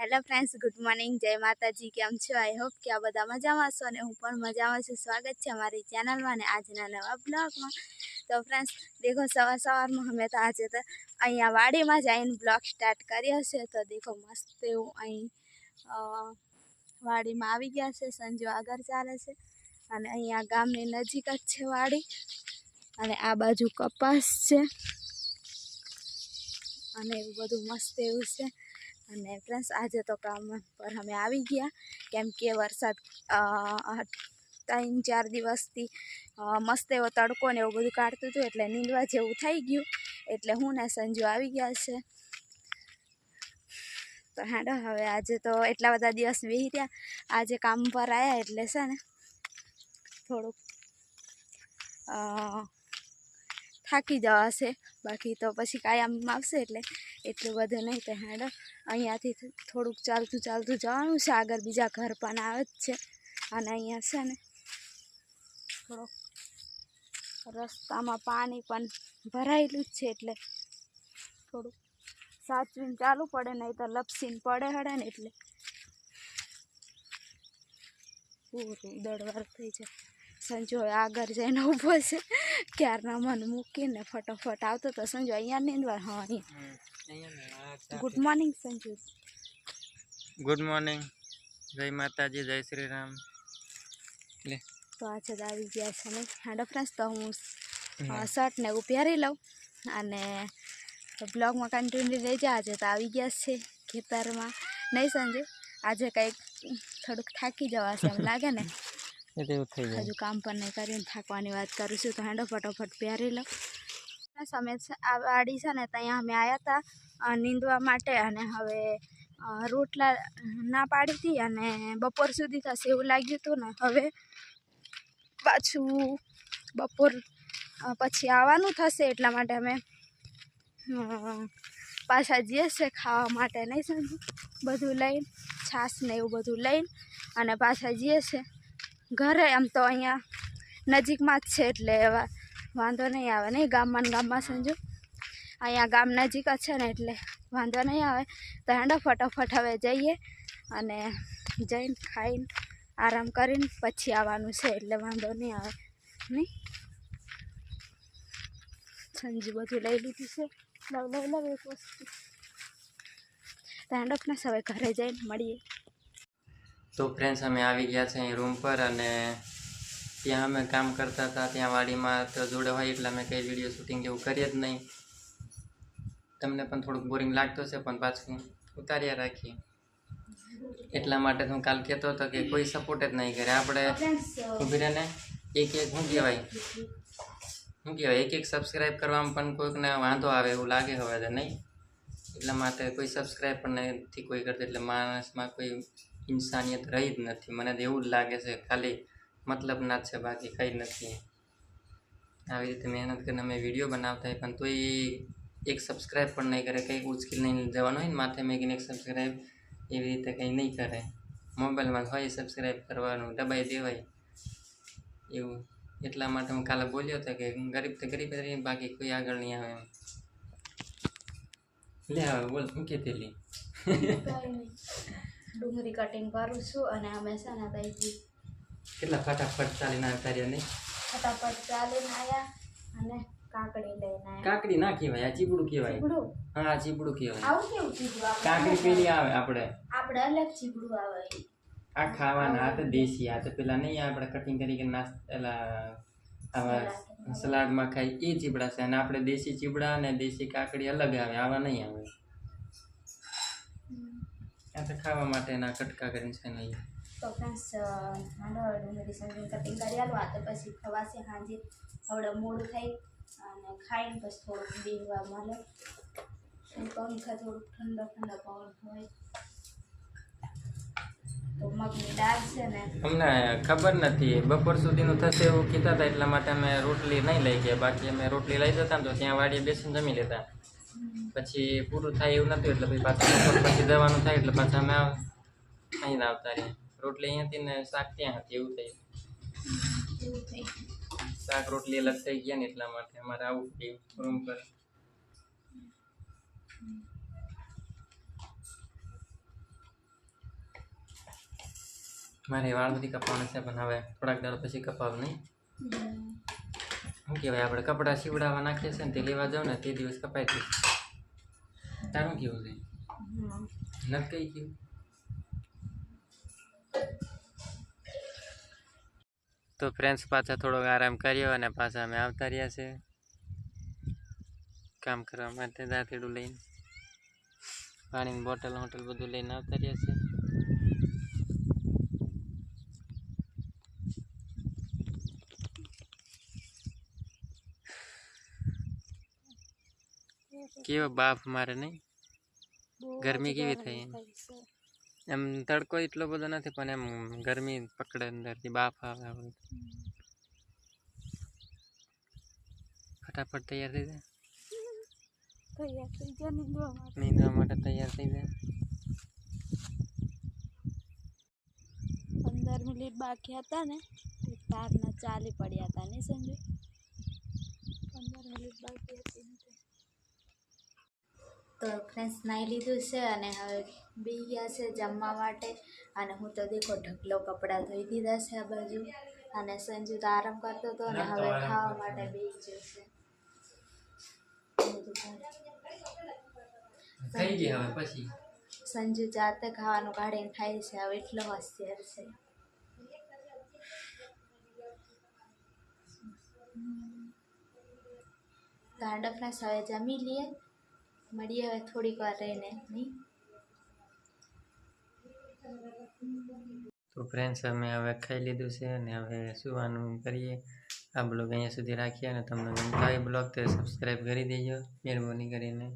Hello friends, good morning, જય માતાજી. કેમ છો? આઈ હોપ કે આ બધા મજામાં છો અને હું પણ મજામાં છું. સ્વાગત છે અમારી ચેનલમાં અને આજના નવા બ્લોગમાં. તો ફ્રેન્ડ્સ દેખો, સવારમાં અમે તો આજે તો અહીંયા વાડીમાં જઈને બ્લોગ સ્ટાર્ટ કર્યો છે. તો દેખો મસ્ત એવું અહીં વાડીમાં આવી ગયા છે. સંજો આગળ ચાલે છે અને અહીંયા ગામની નજીક જ છે વાડી અને આ બાજુ કપાસ છે અને એવું બધું મસ્ત એવું છે. અને ફ્રેન્ડ્સ આજે તો કામ પર અમે આવી ગયા કેમ કે વરસાદ 3-4 દિવસથી મસ્ત એવો તડકો ને એવું બધું કાઢતું હતું એટલે નીંદવા જેવું થઈ ગયું. એટલે હું ને સંજુ આવી ગયા છે. તો હેડો હવે આજે તો એટલા બધા દિવસ બેસી રહ્યા, આજે કામ પર આવ્યા એટલે છે ને થોડુંક થાકી જવાશે, બાકી તો પછી કાયમ આવશે એટલે એટલું બધું નહીં. તો હેડો અહીંયાથી થોડુંક ચાલતું જવાનું છે. આગળ બીજા ઘર પણ આવે જ છે અને અહીંયા છે ને થોડોક રસ્તામાં પાણી પણ ભરાયેલું જ છે એટલે થોડુંક સાચવીને ચાલવું પડે, નહીં તો લપસીને પડે હડે ને એટલે પૂરું દળવાર થઈ જાય. સંજો આગળ જઈને ઊભો છે, ક્યારના મને મૂકીને ફટોફટ આવતો તો સંજો અહીંયા નીંદવા. હા, અહીંયા. Good morning Sanju. Good morning, જય માતાજી, જય શ્રી રામ. તો આજે જ આવી ગયા છે ને હેડો ફ્રેન્ડ્સ. તો હું શર્ટ ને એવું પહેરી લઉં અને બ્લોગમાં કન્ટિન્યુ રહી જાય. આજે તો આવી ગયા છે ખેતરમાં. નહીં સંજુ, આજે કંઈક થોડુંક થાકી જવાશે એમ લાગે ને, હજુ કામ પણ નહીં કર્યું, થાકવાની વાત કરું છું. તો હેડો ફટોફટ પહેરી લઉં. અમે આ વાડી છે ને ત્યાં અમે આવ્યા હતા નીંદવા માટે અને હવે રોટલા ના પાડી હતી અને બપોર સુધી થશે એવું લાગ્યું હતું ને હવે પાછું બપોર પછી આવવાનું થશે એટલા માટે અમે પાછા જઈએ છે ખાવા માટે. નહીં સમજુ, બધું લઈને છાશ ને એવું બધું લઈને અને પાછા જઈએ છે ઘરે. એમ તો અહીંયા નજીકમાં જ છે એટલે વાંધો નહીં આવે. નહીં ગામમાં સમજો અહીંયા ગામ નજીક જ છે ને એટલે વાંધો નહીં આવે. તો હેડો ફટોફટ હવે જઈએ અને જઈને ખાઈને આરામ કરીને પછી આવવાનું છે એટલે વાંધો નહીં આવે. નહીં સંજુ બધું લઈ લીધું છે. લવ એક વસ્તુ. તો હેડો ફ્રેન્ડ્સ હવે ઘરે જઈને મળીએ. તો ફ્રેન્ડ્સ અમે આવી ગયા છે અહીં રૂમ પર અને ત્યાં અમે કામ કરતા હતા ત્યાં વાડીમાં તો જોડે હોય એટલે અમે કંઈ વિડીયો શૂટિંગ જેવું કરીએ જ નહીં. તમને પણ થોડુંક બોરિંગ લાગતો છે પણ પાછું ઉતાર્યા રાખીએ. એટલા માટે હું કાલ કહેતો હતો કે કોઈ સપોર્ટ જ નહીં કરે. આપણે ઊભી રહીને એક શું કહેવાય એક સબસ્ક્રાઈબ કરવામાં પણ કોઈકને વાંધો આવે એવું લાગે હવે તો નહીં. એટલા માટે કોઈ સબસ્ક્રાઈબ પણ નથી કોઈ કરતું એટલે માણસમાં કોઈ ઇન્સાનિયત રહી જ નથી. મને તો એવું જ લાગે છે, ખાલી મતલબના જ છે, બાકી કંઈ નથી. આવી રીતે મહેનત કરીને અમે વિડીયો બનાવતા હોય પણ તોય એક સબસ્ક્રાઈબ પણ નહીં કરે. કંઈક ઉચકી નહીં જવાનું હોય ને માથે મેકીને એક સબસ્ક્રાઈબ એવી રીતે કંઈ નહીં કરે. મોબાઈલમાં હોય સબસ્ક્રાઈબ કરવાનું દબાઈ દેવાય એવું. એટલા માટે હું કાલે બોલ્યો હતો કે ગરીબ તો ગરીબ રહી, બાકી કોઈ આગળ નહીં આવે એમ. લે આવે બોલ, શું કહેતી લી? ડુંગળી કટિંગ કરું છું અને અમે છે ને તઈ કેટલા ફટાફટ ચાલીને આવતા રહ્યા નહીં? ફટાફટ ચાલીને આવ્યા અને કાકડી લઈને આવ્યા. કાકડી ના કહેવાય, આ ચીબડું કહેવાય. હા, આ ચીબડું કહેવાય. આવું કેવું ચીબડું? કાકડી પેલી આવે આપણે અલગ ચીબડું આવે. આ ખાવાના, આ તો દેશી, આ તો પેલા નહીં આપણે કટિંગ કરી પેલા આવા સલાડમાં ખાઈ એ ચીબડા છે. અને આપણે દેશી ચીબડા અને દેશી કાકડી અલગ આવે, આવા નહીં આવે. આ તો ખાવા માટેના કટકા કરીને છે નહીં. તો ફ્રેન્ડ્સ ડુંગળી સંગીન કટિંગ કરી આલો. આ તો પછી ખવાશે સાંજે હવે મોડું થઈ અને ખાઈને પછી થોડુંક બેહવા મળે. પંખા થોડુંક ઠંડા પવન હોય. તો મગની દાળ છે ને અમને ખબર નથી બપોર સુધીનું થશે એવું કીધા હતા એટલા માટે અમે રોટલી નહીં લઈ ગયા. બાકી અમે રોટલી લઈ જતા તો ત્યાં વાડીએ બેસીને જમી લેતા. પછી પૂરું થાય એવું નતું એટલે પછી પાછું બપોર પછી જવાનું થાય એટલે પાછા અમે અહીં આવતા રહ્યા. રોટલી અહીંયાથી ને શાક ત્યાં હતી એવું થયું. શાક રોટલી અલગ થઈ ગયા ને એટલા માટે અમારે આવું થયું રૂમ પર. મારે વાળ બધી કપાવાના છે પણ હવે થોડાક દાડા પછી કપાવ નહીં. શું કહેવાય આપણે કપડાં સીવડાવવા નાખીએ છે ને તે લેવા જાવ ને તે દિવસ કપાઈ જશે. તારું કેવું છે? નક્કી ગયું. તો ફ્રેન્ડ્સ પાછા થોડોક આરામ કર્યો અને પાછા અમે આવતા રહ્યા છે કામ કરવા માટે. દાંતેડું લઈને પાણીની બોટલ હોટલ બધું લઈને આવતા રહ્યા છે. કેવો બાફ મારે નહીં? ગરમી કેવી થઈ? એમ તડકો એટલો બધો નથી પણ એમ ગરમી પકડે અંદરથી બાફ આવે. ફટાફટ તૈયાર થઈ જાય. નીંદવા માટે તૈયાર થઈ જાય. 15 મિનિટ બાકી હતા ને તારના ચાલી પડ્યા હતા ને સંજુ. 15 મિનિટ બાકી હતી. તો ફ્રેન્ડ્સ નાહી લીધું છે અને હવે બેસી ગયા છે જમવા માટે. અને હું તો દેખો ઢગલો કપડાં ધોઈ દીધા છે આ બાજુ. અને સંજુ તો આરામ કરતો હતો ને હવે ખાવા માટે બેસી ગયો છે. થઈ ગયા હવે પછી સંજુ જાતે ખાવાનું કાઢીને ખાય છે. હવે એટલો હોશિયાર છે. ગાંડા ફ્રેન્ડ્સ હવે જમી લઈએ. મળીએ હવે થોડીક વાર રહીને. નહીં તો ફ્રેન્ડ્સ અમે હવે ખાઈ લીધું છે અને હવે સુવાનું કરીએ. આ બ્લોગ અહીંયા સુધી રાખીએ અને તમને ગમતા હોય બ્લોગ તો સબસ્ક્રાઈબ કરી દેજો મહેરબાની કરીને.